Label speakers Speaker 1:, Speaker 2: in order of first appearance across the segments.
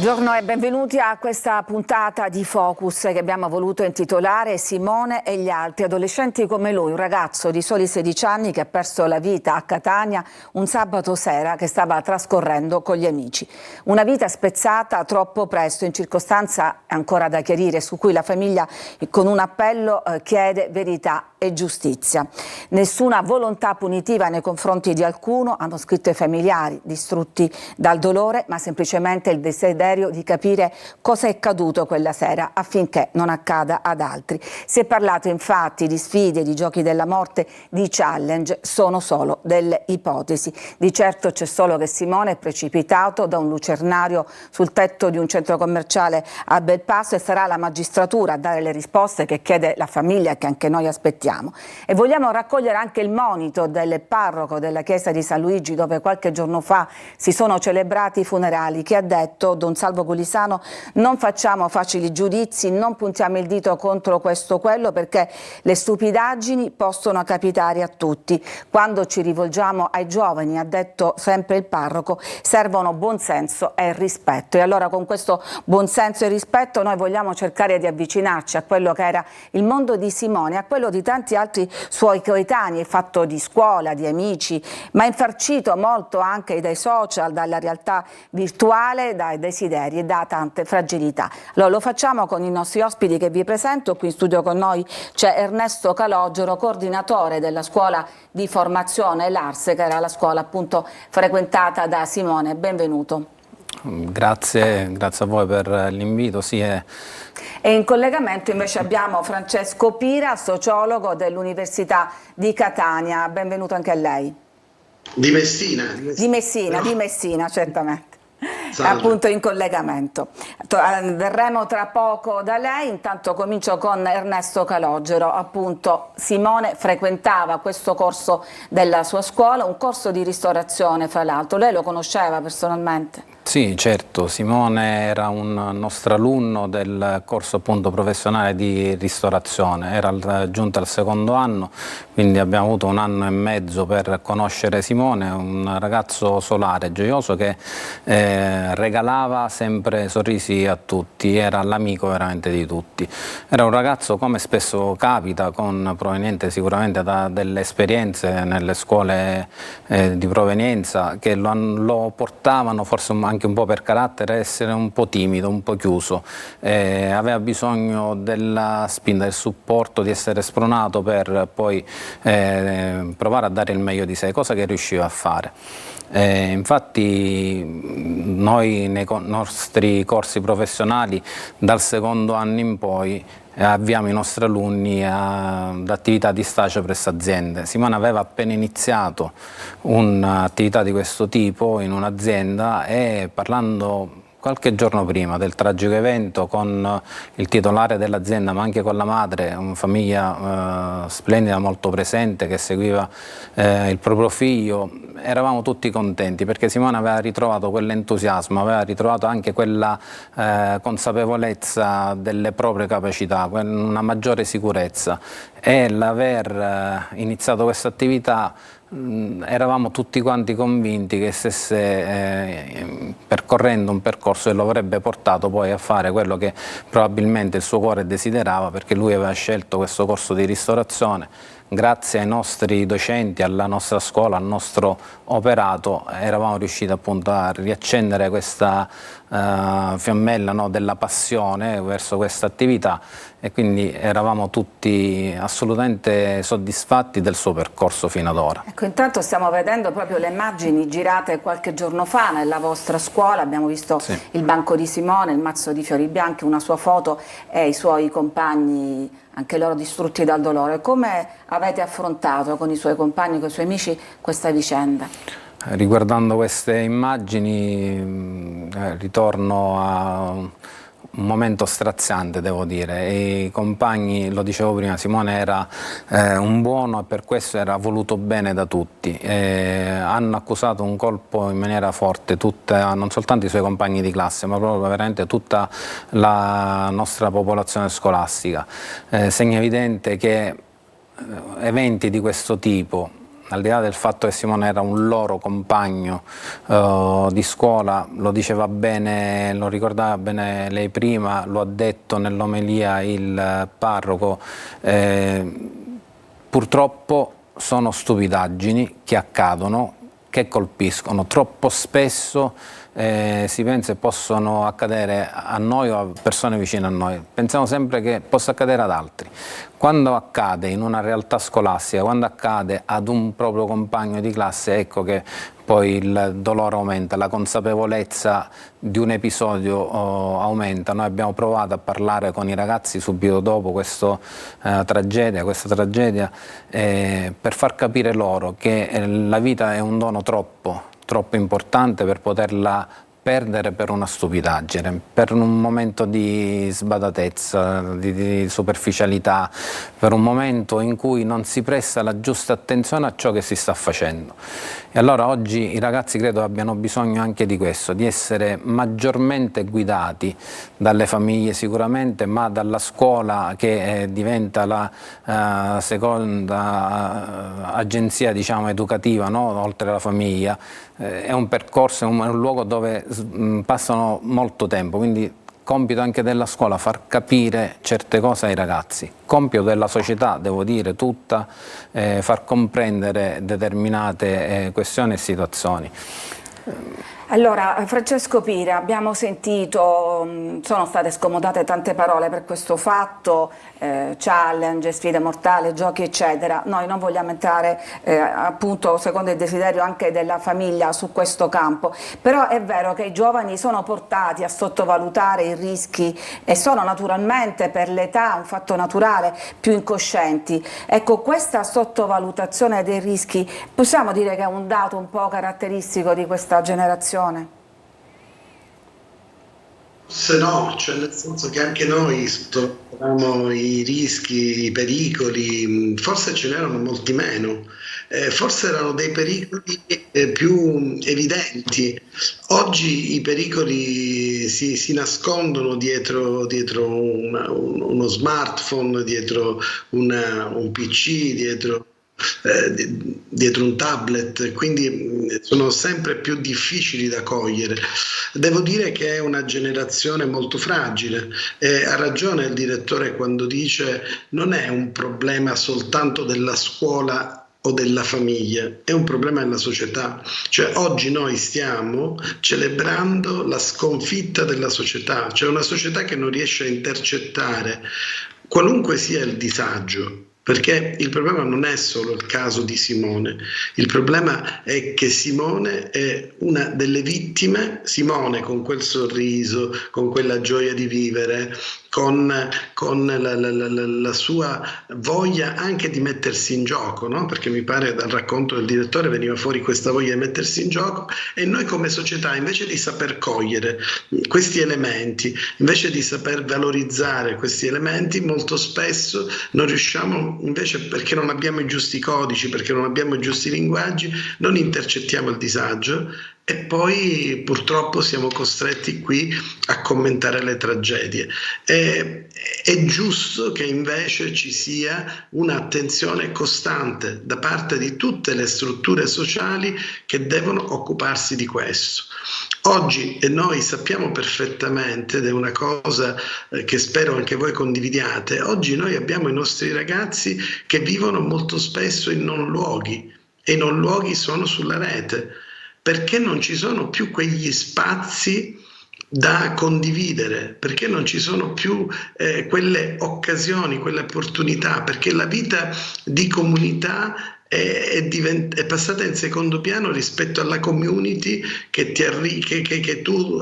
Speaker 1: Buongiorno e benvenuti a questa puntata di Focus che abbiamo voluto intitolare Simone e gli altri adolescenti come lui, un ragazzo di soli 16 anni che ha perso la vita a Catania un sabato sera che stava trascorrendo con gli amici. Una vita spezzata troppo presto in circostanza ancora da chiarire, su cui la famiglia con un appello chiede verità e giustizia. Nessuna volontà punitiva nei confronti di alcuno, hanno scritto i familiari distrutti dal dolore, ma semplicemente il desiderio di capire cosa è accaduto quella sera affinché non accada ad altri. Si è parlato infatti di sfide, di giochi della morte, di challenge, sono solo delle ipotesi. Di certo c'è solo che Simone è precipitato da un lucernario sul tetto di un centro commerciale a Belpasso e sarà la magistratura a dare le risposte che chiede la famiglia e che anche noi aspettiamo. E vogliamo raccogliere anche il monito del parroco della chiesa di San Luigi, dove qualche giorno fa si sono celebrati i funerali, che ha detto: Don Salvo Golisano, non facciamo facili giudizi, non puntiamo il dito contro questo o quello, perché le stupidaggini possono capitare a tutti. Quando ci rivolgiamo ai giovani, ha detto sempre il parroco, servono buonsenso e rispetto. E allora con questo buonsenso e rispetto noi vogliamo cercare di avvicinarci a quello che era il mondo di Simone, a quello di tanti altri suoi coetanei, fatto di scuola, di amici, ma infarcito molto anche dai social, dalla realtà virtuale, dai desideri e da tante fragilità. Allora lo facciamo con i nostri ospiti che vi presento. Qui in studio con noi c'è Ernesto Calogero, coordinatore della scuola di formazione Lars, che era la scuola appunto frequentata da Simone. Benvenuto.
Speaker 2: Grazie a voi per l'invito.
Speaker 1: E in collegamento invece abbiamo Francesco Pira, sociologo dell'Università di Catania. Benvenuto anche a lei.
Speaker 3: Di Messina.
Speaker 1: Di Messina, certamente.
Speaker 3: Salve.
Speaker 1: Appunto in collegamento. Verremo tra poco da lei, intanto comincio con Ernesto Calogero. Appunto Simone frequentava questo corso della sua scuola, un corso di ristorazione fra l'altro. Lei lo conosceva personalmente?
Speaker 2: Sì, certo, Simone era un nostro alunno del corso appunto professionale di ristorazione, era giunto al secondo anno, quindi abbiamo avuto un anno e mezzo per conoscere Simone, un ragazzo solare, gioioso, che regalava sempre sorrisi a tutti, era l'amico veramente di tutti. Era un ragazzo, come spesso capita, proveniente sicuramente da delle esperienze nelle scuole di provenienza, che lo portavano forse anche un po' per carattere a essere un po' timido, un po' chiuso, aveva bisogno della spinta, del supporto, di essere spronato per poi provare a dare il meglio di sé, cosa che riusciva a fare. Infatti noi nei nostri corsi professionali dal secondo anno in poi avviamo i nostri alunni ad attività di stage presso aziende. Simone aveva appena iniziato un'attività di questo tipo in un'azienda e, parlando qualche giorno prima del tragico evento con il titolare dell'azienda ma anche con la madre, una famiglia splendida, molto presente, che seguiva il proprio figlio, eravamo tutti contenti perché Simone aveva ritrovato quell'entusiasmo, aveva ritrovato anche quella consapevolezza delle proprie capacità, una maggiore sicurezza, e l'aver iniziato questa attività eravamo tutti quanti convinti che stesse percorrendo un percorso che lo avrebbe portato poi a fare quello che probabilmente il suo cuore desiderava, perché lui aveva scelto questo corso di ristorazione. Grazie ai nostri docenti, alla nostra scuola, al nostro operato, eravamo riusciti appunto a riaccendere questa fiammella, no, della passione verso questa attività, e quindi eravamo tutti assolutamente soddisfatti del suo percorso fino ad ora.
Speaker 1: Ecco, intanto stiamo vedendo proprio le immagini girate qualche giorno fa nella vostra scuola. Abbiamo visto il banco di Simone, il mazzo di fiori bianchi, una sua foto e i suoi compagni, anche loro distrutti dal dolore. Come avete affrontato con i suoi compagni, con i suoi amici, questa vicenda?
Speaker 2: Riguardando queste immagini ritorno a un momento straziante, devo dire. I compagni, lo dicevo prima, Simone era un buono e per questo era voluto bene da tutti. Hanno accusato un colpo in maniera forte non soltanto i suoi compagni di classe, ma proprio veramente tutta la nostra popolazione scolastica. Segno evidente che eventi di questo tipo al di là del fatto che Simone era un loro compagno di scuola, lo diceva bene, lo ricordava bene lei prima, lo ha detto nell'omelia il parroco, purtroppo sono stupidaggini che accadono, che colpiscono troppo spesso. Si pensa che possono accadere a noi o a persone vicine a noi, pensiamo sempre che possa accadere ad altri. Quando accade in una realtà scolastica, quando accade ad un proprio compagno di classe, ecco che poi il dolore aumenta, la consapevolezza di un episodio aumenta. Noi abbiamo provato a parlare con i ragazzi subito dopo questa tragedia, per far capire loro che la vita è un dono troppo importante per poterla perdere per una stupidaggine, per un momento di sbadatezza, di superficialità, per un momento in cui non si presta la giusta attenzione a ciò che si sta facendo. E allora oggi i ragazzi credo abbiano bisogno anche di questo, di essere maggiormente guidati dalle famiglie sicuramente, ma dalla scuola che diventa la seconda agenzia, diciamo, educativa, no? Oltre alla famiglia. È un percorso, è un luogo dove passano molto tempo, quindi compito anche della scuola far capire certe cose ai ragazzi, compito della società, devo dire tutta, far comprendere determinate questioni e situazioni.
Speaker 1: Allora, Francesco Pira, abbiamo sentito, sono state scomodate tante parole per questo fatto, challenge, sfide mortali, giochi eccetera. Noi non vogliamo entrare appunto secondo il desiderio anche della famiglia su questo campo, però è vero che i giovani sono portati a sottovalutare i rischi e sono naturalmente per l'età, un fatto naturale, più incoscienti. Ecco, questa sottovalutazione dei rischi possiamo dire che è un dato un po' caratteristico di questa generazione?
Speaker 3: Se no, cioè nel senso che anche noi sottovalutiamo i rischi, i pericoli, forse ce n'erano molti meno, forse erano dei pericoli più evidenti. Oggi i pericoli si nascondono dietro uno smartphone, dietro un PC, dietro un tablet, quindi sono sempre più difficili da cogliere. Devo dire che è una generazione molto fragile. Ha ragione il direttore quando dice non è un problema soltanto della scuola o della famiglia, è un problema della società. Cioè oggi noi stiamo celebrando la sconfitta della società, cioè una società che non riesce a intercettare qualunque sia il disagio. Perché il problema non è solo il caso di Simone, il problema è che Simone è una delle vittime, Simone con quel sorriso, con quella gioia di vivere, con la sua voglia anche di mettersi in gioco, no? Perché mi pare dal racconto del direttore veniva fuori questa voglia di mettersi in gioco, e noi come società invece di saper cogliere questi elementi, invece di saper valorizzare questi elementi, molto spesso non riusciamo, invece perché non abbiamo i giusti codici, perché non abbiamo i giusti linguaggi, non intercettiamo il disagio e poi purtroppo siamo costretti qui a commentare le tragedie. È giusto che invece ci sia un'attenzione costante da parte di tutte le strutture sociali che devono occuparsi di questo. Oggi, e noi sappiamo perfettamente, ed è una cosa che spero anche voi condividiate, oggi noi abbiamo i nostri ragazzi che vivono molto spesso in non luoghi, e i non luoghi sono sulla rete, perché non ci sono più quegli spazi da condividere, perché non ci sono più quelle occasioni, quelle opportunità, perché la vita di comunità è passata in secondo piano rispetto alla community che tu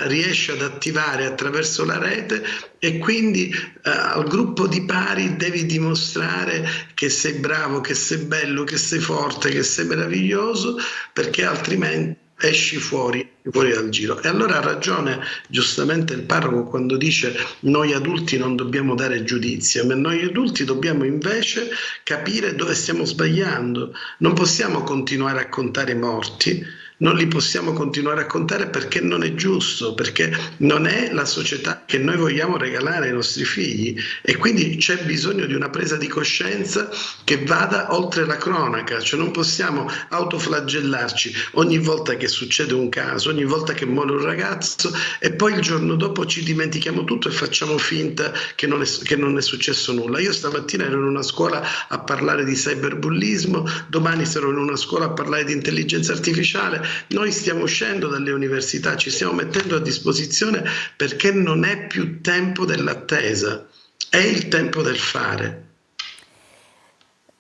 Speaker 3: riesci ad attivare attraverso la rete, e quindi al gruppo di pari devi dimostrare che sei bravo, che sei bello, che sei forte, che sei meraviglioso, perché altrimenti esci fuori dal giro. E allora ha ragione giustamente il parroco quando dice noi adulti non dobbiamo dare giudizio, ma noi adulti dobbiamo invece capire dove stiamo sbagliando. Non possiamo continuare a contare i morti, non li possiamo continuare a contare perché non è giusto, perché non è la società che noi vogliamo regalare ai nostri figli, e quindi c'è bisogno di una presa di coscienza che vada oltre la cronaca, cioè non possiamo autoflagellarci ogni volta che succede un caso, ogni volta che muore un ragazzo e poi il giorno dopo ci dimentichiamo tutto e facciamo finta che non è successo nulla. Io stamattina ero in una scuola a parlare di cyberbullismo, domani sarò in una scuola a parlare di intelligenza artificiale. Noi stiamo uscendo dalle università, ci stiamo mettendo a disposizione perché non è più tempo dell'attesa, è il tempo del fare.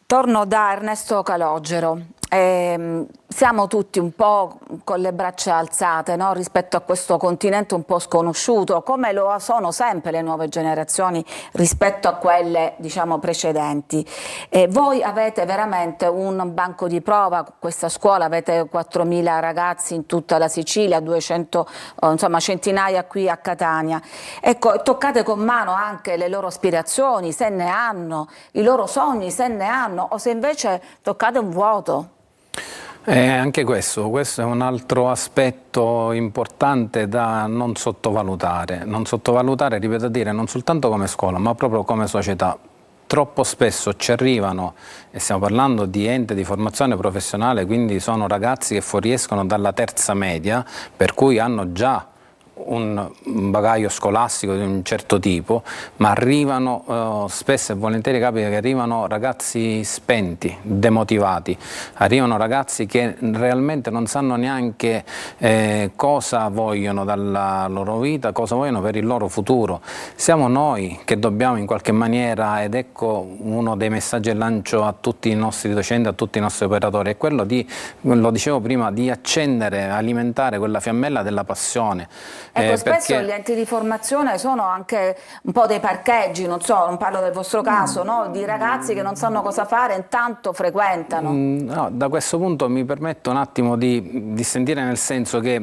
Speaker 1: Torno da Ernesto Calogero. Siamo tutti un po' con le braccia alzate, no? Rispetto a questo continente un po' sconosciuto, come lo sono sempre le nuove generazioni rispetto a quelle, diciamo, precedenti. Voi avete veramente un banco di prova, questa scuola, avete 4.000 ragazzi in tutta la Sicilia, 200, insomma, centinaia qui a Catania. Ecco, toccate con mano anche le loro aspirazioni, se ne hanno, i loro sogni, se ne hanno, o se invece toccate un vuoto.
Speaker 2: Anche questo è un altro aspetto importante da non sottovalutare, ripeto a dire, non soltanto come scuola ma proprio come società. Troppo spesso ci arrivano, e stiamo parlando di ente di formazione professionale, quindi sono ragazzi che fuoriescono dalla terza media, per cui hanno già un bagaglio scolastico di un certo tipo, ma arrivano, spesso e volentieri capita che arrivano ragazzi spenti, demotivati, arrivano ragazzi che realmente non sanno neanche cosa vogliono dalla loro vita, cosa vogliono per il loro futuro. Siamo noi che dobbiamo in qualche maniera, ed ecco uno dei messaggi che lancio a tutti i nostri docenti, a tutti i nostri operatori, è quello di, lo dicevo prima, di accendere, alimentare quella fiammella della passione.
Speaker 1: Ecco, spesso gli enti di formazione sono anche un po' dei parcheggi, non so, non parlo del vostro caso, no? Di ragazzi che non sanno cosa fare, intanto frequentano.
Speaker 2: No, da questo punto mi permetto un attimo di sentire, nel senso che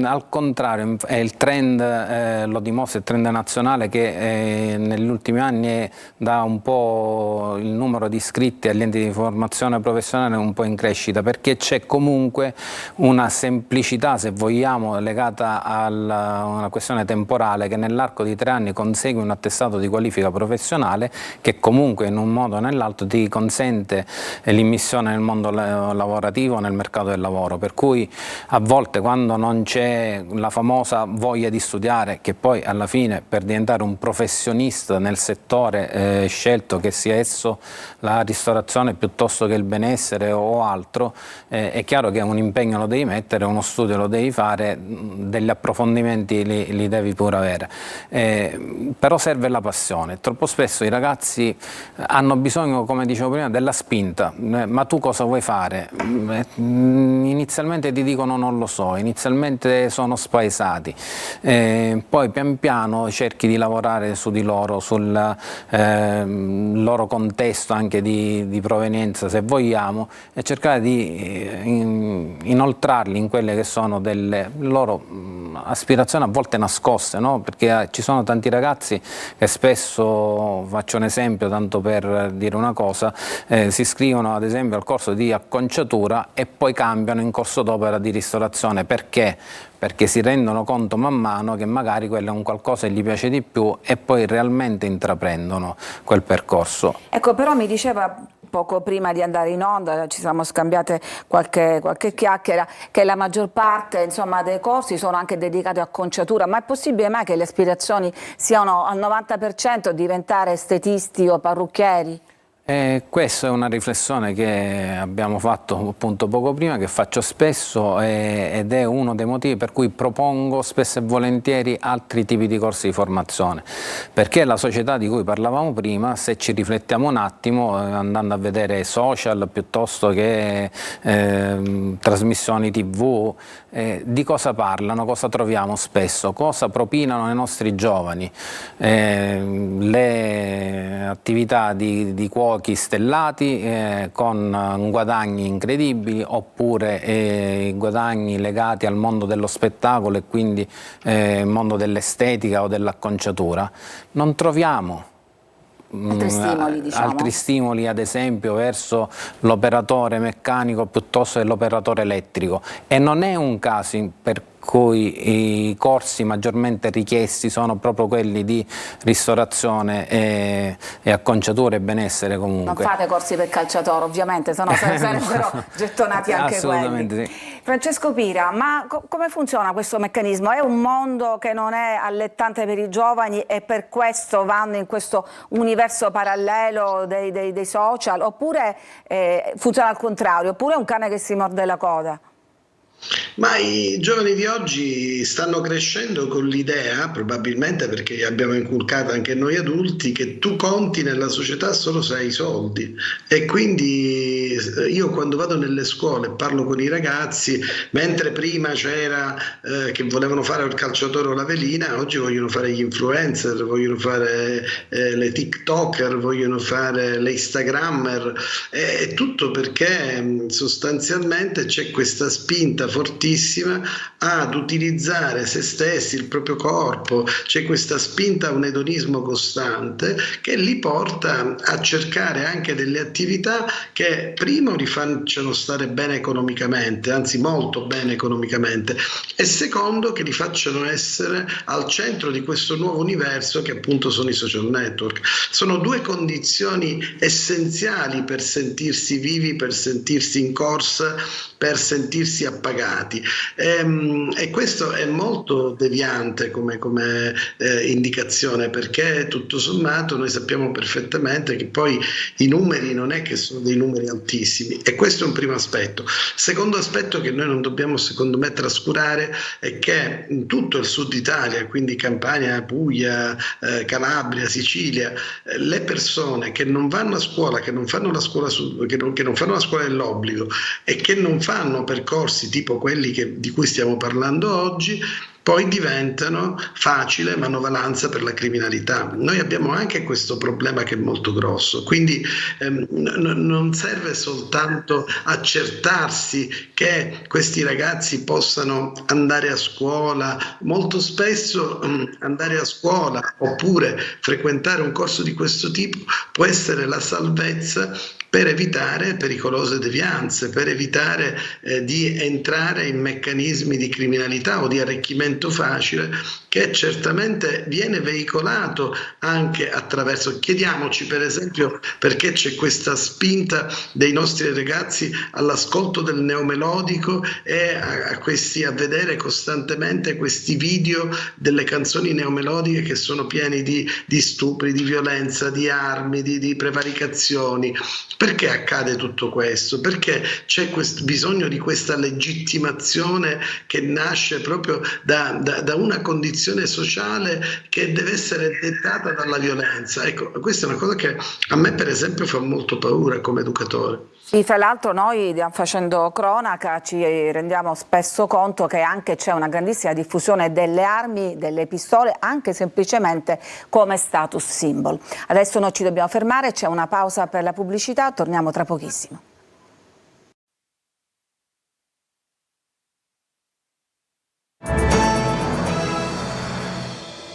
Speaker 2: al contrario è il trend, lo dimostra il trend nazionale, che negli ultimi anni dà un po' il numero di iscritti agli enti di formazione professionale un po' in crescita, perché c'è comunque una semplicità, se vogliamo, legata a una questione temporale, che nell'arco di 3 anni consegui un attestato di qualifica professionale che comunque in un modo o nell'altro ti consente l'immissione nel mondo lavorativo, nel mercato del lavoro, per cui a volte quando non c'è la famosa voglia di studiare, che poi alla fine per diventare un professionista nel settore scelto, che sia esso la ristorazione piuttosto che il benessere o altro, è chiaro che un impegno lo devi mettere, uno studio lo devi fare, degli approfondimenti li devi pure avere, però serve la passione. Troppo spesso i ragazzi hanno bisogno, come dicevo prima, della spinta. Ma tu cosa vuoi fare? Inizialmente ti dicono non lo so, inizialmente sono spaesati, poi pian piano cerchi di lavorare su di loro, sul loro contesto anche di provenienza, se vogliamo, e cercare di inoltrarli in quelle che sono delle loro aspirazioni a volte nascoste, no? Perché ci sono tanti ragazzi che spesso, faccio un esempio tanto per dire una cosa, si iscrivono ad esempio al corso di acconciatura e poi cambiano in corso d'opera di ristorazione. Perché? Perché si rendono conto man mano che magari quello è un qualcosa che gli piace di più e poi realmente intraprendono quel percorso.
Speaker 1: Ecco, però mi diceva poco prima di andare in onda, ci siamo scambiate qualche chiacchiera, che la maggior parte, insomma, dei corsi sono anche dedicati a acconciatura, ma è possibile mai che le aspirazioni siano al 90% diventare estetisti o parrucchieri?
Speaker 2: Questa è una riflessione che abbiamo fatto appunto poco prima, che faccio spesso, ed è uno dei motivi per cui propongo spesso e volentieri altri tipi di corsi di formazione, perché la società di cui parlavamo prima, se ci riflettiamo un attimo, andando a vedere social piuttosto che trasmissioni TV, di cosa parlano, cosa troviamo spesso, cosa propinano ai nostri giovani, le attività di cuochi stellati con guadagni incredibili, oppure guadagni legati al mondo dello spettacolo e quindi mondo dell'estetica o dell'acconciatura. Non troviamo altri stimoli, ad esempio verso l'operatore meccanico piuttosto che l'operatore elettrico, e non è un caso per cui i corsi maggiormente richiesti sono proprio quelli di ristorazione e acconciature e benessere comunque.
Speaker 1: Non fate corsi per calciatore ovviamente, sennò sarebbero gettonati anche
Speaker 2: assolutamente
Speaker 1: quelli.
Speaker 2: Sì.
Speaker 1: Francesco Pira, ma come funziona questo meccanismo? È un mondo che non è allettante per i giovani e per questo vanno in questo universo parallelo dei social, oppure funziona al contrario, oppure è un cane che si morde la coda?
Speaker 3: Ma i giovani di oggi stanno crescendo con l'idea, probabilmente perché abbiamo inculcato anche noi adulti, che tu conti nella società solo se hai soldi. E quindi io quando vado nelle scuole e parlo con i ragazzi, mentre prima c'era che volevano fare il calciatore o la velina, oggi vogliono fare gli influencer, vogliono fare le TikToker, vogliono fare le Instagrammer, è tutto perché sostanzialmente c'è questa spinta fortissima ad utilizzare se stessi, il proprio corpo, c'è questa spinta a un edonismo costante che li porta a cercare anche delle attività che primo li facciano stare bene economicamente, anzi molto bene economicamente, e secondo che li facciano essere al centro di questo nuovo universo che appunto sono i social network. Sono due condizioni essenziali per sentirsi vivi, per sentirsi in corsa, per sentirsi appagati, e questo è molto deviante come indicazione, perché tutto sommato noi sappiamo perfettamente che poi i numeri non è che sono dei numeri altissimi, e questo è un primo aspetto. Secondo aspetto che noi non dobbiamo secondo me trascurare è che in tutto il sud Italia, quindi Campania, Puglia, Calabria, Sicilia, le persone che non vanno a scuola, che non fanno la scuola che non fanno la scuola dell'obbligo e che non fanno percorsi tipo quelli di cui stiamo parlando oggi, poi diventano facile manovalanza per la criminalità. Noi abbiamo anche questo problema che è molto grosso, quindi non serve soltanto accertarsi che questi ragazzi possano andare a scuola, molto spesso andare a scuola oppure frequentare un corso di questo tipo può essere la salvezza per evitare pericolose devianze, per evitare di entrare in meccanismi di criminalità o di arricchimento facile che certamente viene veicolato anche attraverso. Chiediamoci per esempio perché c'è questa spinta dei nostri ragazzi all'ascolto del neomelodico e a vedere costantemente questi video delle canzoni neomelodiche che sono pieni di stupri, di violenza, di armi, di prevaricazioni. Perché accade tutto questo? Perché c'è bisogno di questa legittimazione che nasce proprio da una condizione sociale che deve essere dettata dalla violenza. Ecco, questa è una cosa che a me per esempio fa molto paura come educatore.
Speaker 1: Sì, fra l'altro noi facendo cronaca ci rendiamo spesso conto che anche c'è una grandissima diffusione delle armi, delle pistole, anche semplicemente come status symbol. Adesso noi ci dobbiamo fermare, c'è una pausa per la pubblicità, torniamo tra pochissimo.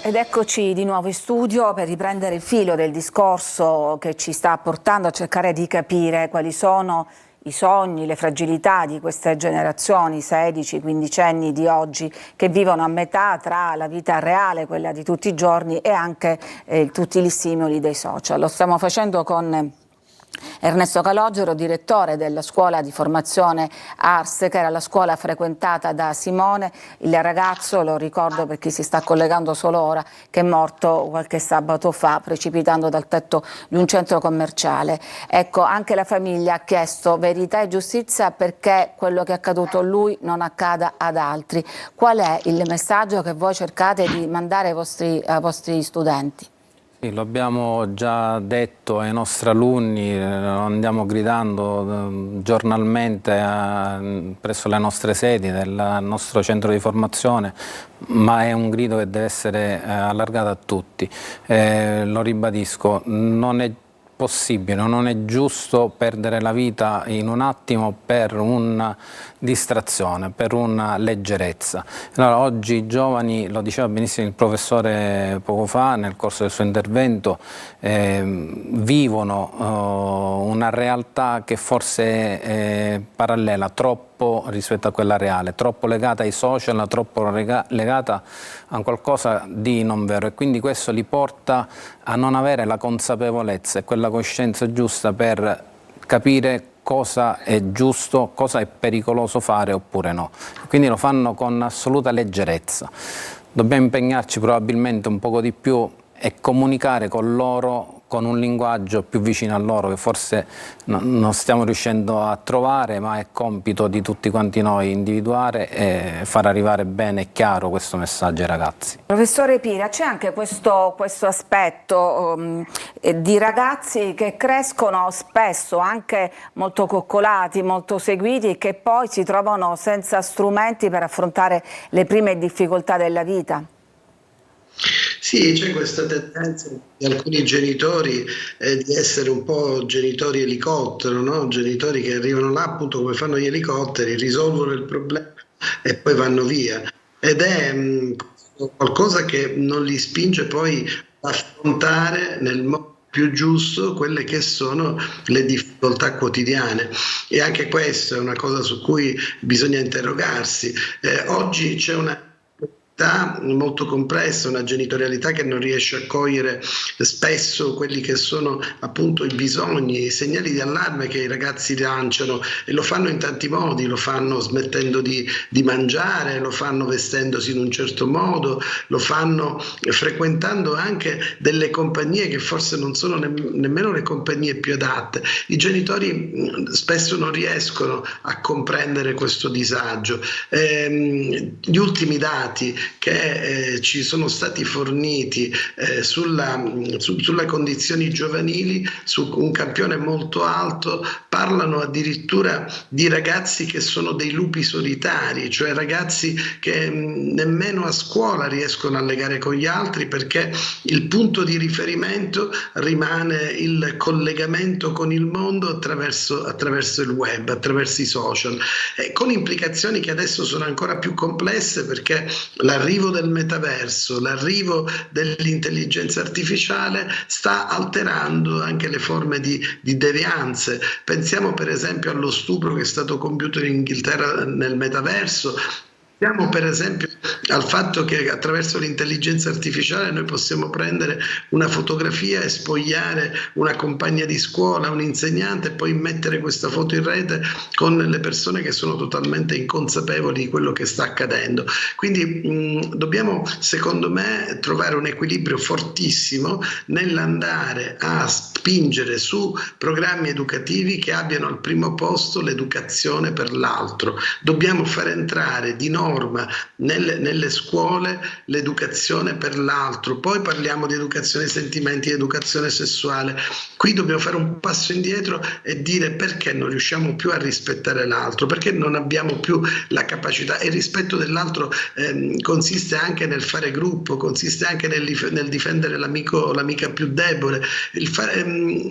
Speaker 1: Ed eccoci di nuovo in studio per riprendere il filo del discorso che ci sta portando a cercare di capire quali sono i sogni, le fragilità di queste generazioni 16-15 anni di oggi che vivono a metà tra la vita reale, quella di tutti i giorni, e anche tutti gli stimoli dei social. Lo stiamo facendo con Ernesto Calogero, direttore della scuola di formazione Ars, che era la scuola frequentata da Simone, il ragazzo, lo ricordo per chi si sta collegando solo ora, che è morto qualche sabato fa precipitando dal tetto di un centro commerciale. Ecco, anche la famiglia ha chiesto verità e giustizia perché quello che è accaduto a lui non accada ad altri. Qual è il messaggio che voi cercate di mandare ai vostri studenti?
Speaker 2: Sì, lo abbiamo già detto ai nostri alunni, lo andiamo gridando giornalmente presso le nostre sedi del nostro centro di formazione, ma è un grido che deve essere allargato a tutti. Lo ribadisco, non è possibile, non è giusto perdere la vita in un attimo per una distrazione, per una leggerezza. Allora, oggi i giovani, lo diceva benissimo il professore poco fa nel corso del suo intervento, vivono una realtà che forse è parallela, troppo rispetto a quella reale, troppo legata ai social, troppo legata a qualcosa di non vero, e quindi questo li porta a non avere la consapevolezza e quella coscienza giusta per capire cosa è giusto, cosa è pericoloso fare oppure no. Quindi lo fanno con assoluta leggerezza. Dobbiamo impegnarci probabilmente un poco di più e comunicare con loro con un linguaggio più vicino a loro, che forse non stiamo riuscendo a trovare, ma è compito di tutti quanti noi individuare e far arrivare bene e chiaro questo messaggio ai ragazzi.
Speaker 1: Professore Pira, c'è anche questo aspetto di ragazzi che crescono spesso anche molto coccolati, molto seguiti, che poi si trovano senza strumenti per affrontare le prime difficoltà della vita.
Speaker 3: Sì, c'è questa tendenza di alcuni genitori di essere un po' genitori elicottero, no? Genitori che arrivano là appunto come fanno gli elicotteri, risolvono il problema e poi vanno via. Ed è qualcosa che non li spinge poi a affrontare nel modo più giusto quelle che sono le difficoltà quotidiane, e anche questa è una cosa su cui bisogna interrogarsi. Oggi c'è una molto complessa, una genitorialità che non riesce a cogliere spesso quelli che sono appunto i bisogni, i segnali di allarme che i ragazzi lanciano, e lo fanno in tanti modi, lo fanno smettendo di mangiare, lo fanno vestendosi in un certo modo, lo fanno frequentando anche delle compagnie che forse non sono nemmeno le compagnie più adatte. I genitori spesso non riescono a comprendere questo disagio. Gli ultimi dati che ci sono stati forniti sulle condizioni giovanili, su un campione molto alto, parlano addirittura di ragazzi che sono dei lupi solitari, cioè ragazzi che nemmeno a scuola riescono a legare con gli altri, perché il punto di riferimento rimane il collegamento con il mondo attraverso il web, attraverso i social, con implicazioni che adesso sono ancora più complesse, perché l'arrivo del metaverso, l'arrivo dell'intelligenza artificiale sta alterando anche le forme di devianze. Pensiamo per esempio allo stupro che è stato compiuto in Inghilterra nel metaverso. Pensiamo per esempio al fatto che attraverso l'intelligenza artificiale noi possiamo prendere una fotografia e spogliare una compagna di scuola, un insegnante, e poi mettere questa foto in rete con le persone che sono totalmente inconsapevoli di quello che sta accadendo. Quindi dobbiamo, secondo me, trovare un equilibrio fortissimo nell'andare a spingere su programmi educativi che abbiano al primo posto l'educazione per l'altro. Dobbiamo far entrare di norma nelle scuole l'educazione per l'altro. Poi parliamo di educazione ai sentimenti, di educazione sessuale. Qui dobbiamo fare un passo indietro e dire: perché non riusciamo più a rispettare l'altro, perché non abbiamo più la capacità. E il rispetto dell'altro consiste anche nel fare gruppo, consiste anche nel difendere l'amico o l'amica più debole.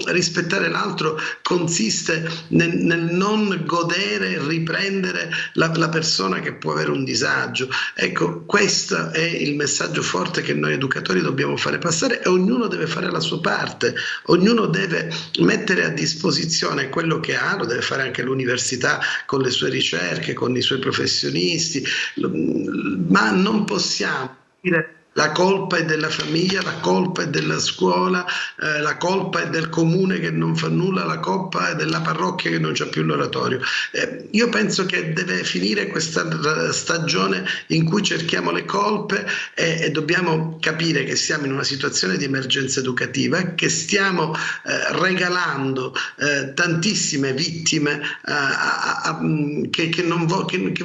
Speaker 3: Rispettare l'altro consiste nel non godere e riprendere la persona che può avere un disagio. Ecco, questo è il messaggio forte che noi educatori dobbiamo fare passare, e ognuno deve fare la sua parte, ognuno deve mettere a disposizione quello che ha, lo deve fare anche l'università con le sue ricerche, con i suoi professionisti, ma non possiamo dire: la colpa è della famiglia, la colpa è della scuola, la colpa è del comune che non fa nulla, la colpa è della parrocchia che non c'ha più l'oratorio. Io penso che deve finire questa stagione in cui cerchiamo le colpe, e dobbiamo capire che siamo in una situazione di emergenza educativa, che stiamo regalando tantissime vittime che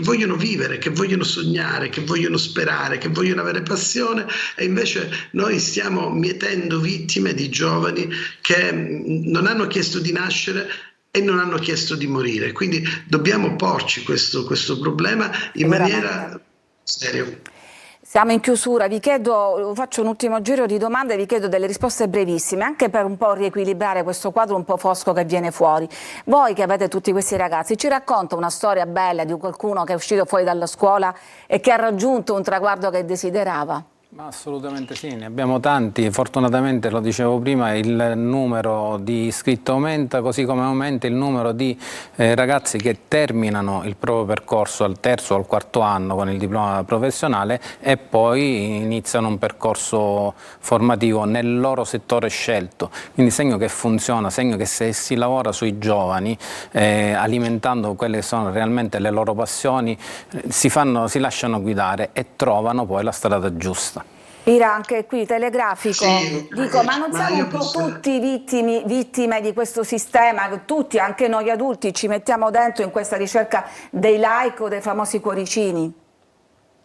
Speaker 3: vogliono vivere, che vogliono sognare, che vogliono sperare, che vogliono avere passione, e invece noi stiamo mietendo vittime di giovani che non hanno chiesto di nascere e non hanno chiesto di morire. Quindi dobbiamo porci questo problema in maniera seria.
Speaker 1: Siamo in chiusura, vi chiedo, faccio un ultimo giro di domande, vi chiedo delle risposte brevissime, anche per un po' riequilibrare questo quadro un po' fosco che viene fuori. Voi che avete tutti questi ragazzi, ci racconta una storia bella di qualcuno che è uscito fuori dalla scuola e che ha raggiunto un traguardo che desiderava?
Speaker 2: Ma assolutamente sì, ne abbiamo tanti. Fortunatamente, lo dicevo prima, il numero di iscritti aumenta, così come aumenta il numero di ragazzi che terminano il proprio percorso al terzo o al quarto anno con il diploma professionale e poi iniziano un percorso formativo nel loro settore scelto. Quindi segno che funziona, segno che se si lavora sui giovani, alimentando quelle che sono realmente le loro passioni, si lasciano guidare e trovano poi la strada giusta.
Speaker 1: Ira, anche qui telegrafico,
Speaker 3: Sì,
Speaker 1: dico, ma non siamo un po' tutti vittime di questo sistema, tutti, anche noi adulti, ci mettiamo dentro in questa ricerca dei like o dei famosi cuoricini?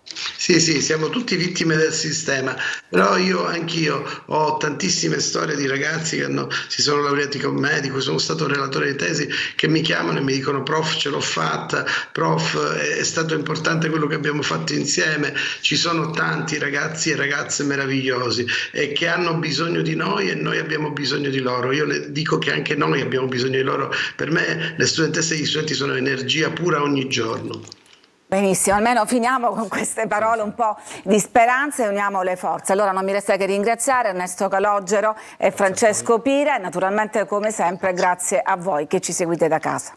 Speaker 3: Sì, siamo tutti vittime del sistema, però anch'io ho tantissime storie di ragazzi che si sono laureati con me, di cui sono stato relatore di tesi, che mi chiamano e mi dicono: prof, ce l'ho fatta, prof, è stato importante quello che abbiamo fatto insieme. Ci sono tanti ragazzi e ragazze meravigliosi e che hanno bisogno di noi e noi abbiamo bisogno di loro. Io le dico che anche noi abbiamo bisogno di loro. Per me le studentesse e gli studenti sono energia pura ogni giorno.
Speaker 1: Benissimo, almeno finiamo con queste parole un po' di speranza e uniamo le forze. Allora non mi resta che ringraziare Ernesto Calogero e Francesco Pira e naturalmente come sempre grazie a voi che ci seguite da casa.